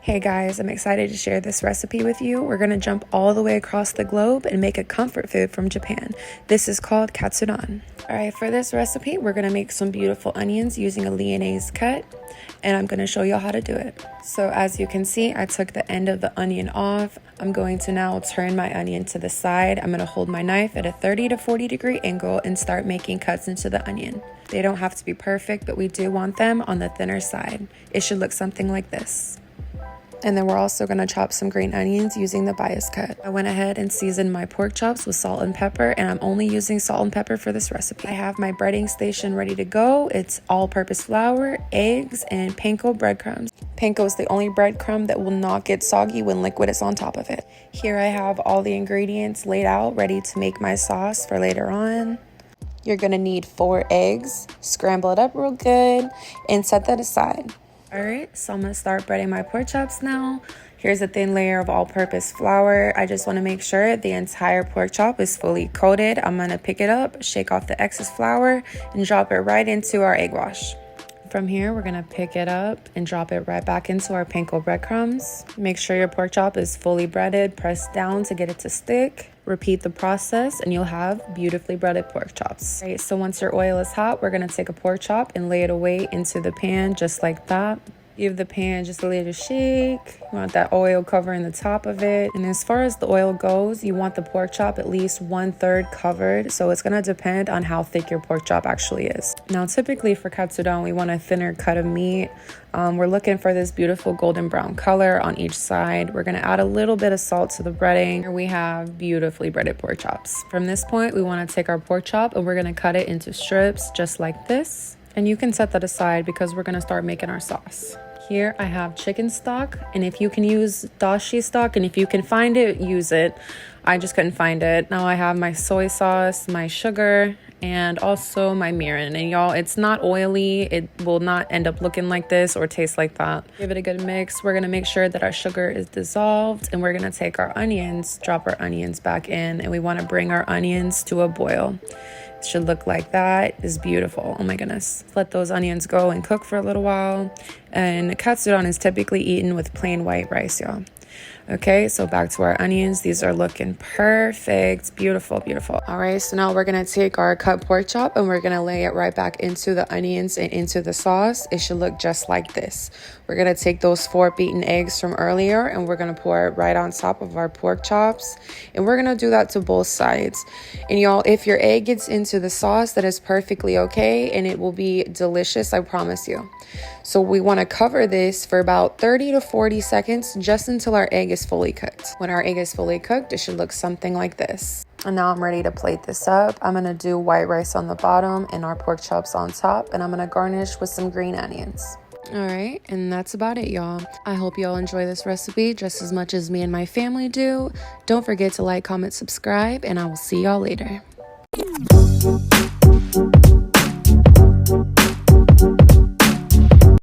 Hey guys, I'm excited to share this recipe with you. We're going to jump all the way across the globe and make a comfort food from Japan. This is called Katsudon. Alright, for this recipe, we're going to make some beautiful onions using a lyonnaise cut, and I'm going to show you how to do it. So as you can see, I took the end of the onion off. I'm going to now turn my onion to the side. I'm going to hold my knife at a 30 to 40 degree angle and start making cuts into the onion. They don't have to be perfect, but we do want them on the thinner side. It should look something like this. And then we're also going to chop some green onions using the bias cut. I went ahead and seasoned my pork chops with salt and pepper, and I'm only using salt and pepper for this recipe. I have my breading station ready to go. It's all-purpose flour, eggs, and panko breadcrumbs. Panko is the only breadcrumb that will not get soggy when liquid is on top of it. Here I have all the ingredients laid out, ready to make my sauce for later on. You're going to need 4 eggs, scramble it up real good, and set that aside. Alright, so I'm going to start breading my pork chops now. Here's a thin layer of all-purpose flour. I just want to make sure the entire pork chop is fully coated. I'm going to pick it up, shake off the excess flour, and drop it right into our egg wash. From here, we're going to pick it up and drop it right back into our panko breadcrumbs. Make sure your pork chop is fully breaded. Press down to get it to stick. Repeat the process and you'll have beautifully breaded pork chops. All right, so once your oil is hot, we're going to take a pork chop and lay it away into the pan just like that. Give the pan just a little shake. You want that oil covering the top of it. And as far as the oil goes, you want the pork chop at least 1/3 covered. So it's going to depend on how thick your pork chop actually is. Now, typically for katsudon, we want a thinner cut of meat. We're looking for this beautiful golden brown color on each side. We're going to add a little bit of salt to the breading. Here we have beautifully breaded pork chops. From this point, we want to take our pork chop and we're going to cut it into strips just like this. And you can set that aside because we're going to start making our sauce. Here I have chicken stock, and if you can use dashi stock, and if you can find it, use it. I just couldn't find it. Now I have my soy sauce, my sugar, and also my mirin. And y'all, it's not oily. It will not end up looking like this or taste like that. Give it a good mix. We're going to make sure that our sugar is dissolved, and we're going to take our onions, drop our onions back in, and we want to bring our onions to a boil. Should look like that. Is beautiful. Oh my goodness. Let those onions go and cook for a little while. And katsudon is typically eaten with plain white rice, y'all. Okay, so back to our onions. These are looking perfect. Beautiful, beautiful. All right, so now we're going to take our cut pork chop and we're going to lay it right back into the onions and into the sauce. It should look just like this. We're going to take those 4 beaten eggs from earlier and we're going to pour it right on top of our pork chops. And we're going to do that to both sides. And y'all, if your egg gets into the sauce, that is perfectly okay and it will be delicious, I promise you. So we want to cover this for about 30 to 40 seconds just until our egg is fully cooked. When our egg is fully cooked, it should look something like this. And now I'm ready to plate this up. I'm going to do white rice on the bottom and our pork chops on top, and I'm going to garnish with some green onions. All right, and that's about it, y'all. I hope y'all enjoy this recipe just as much as me and my family do. Don't forget to like, comment, subscribe, and I will see y'all later.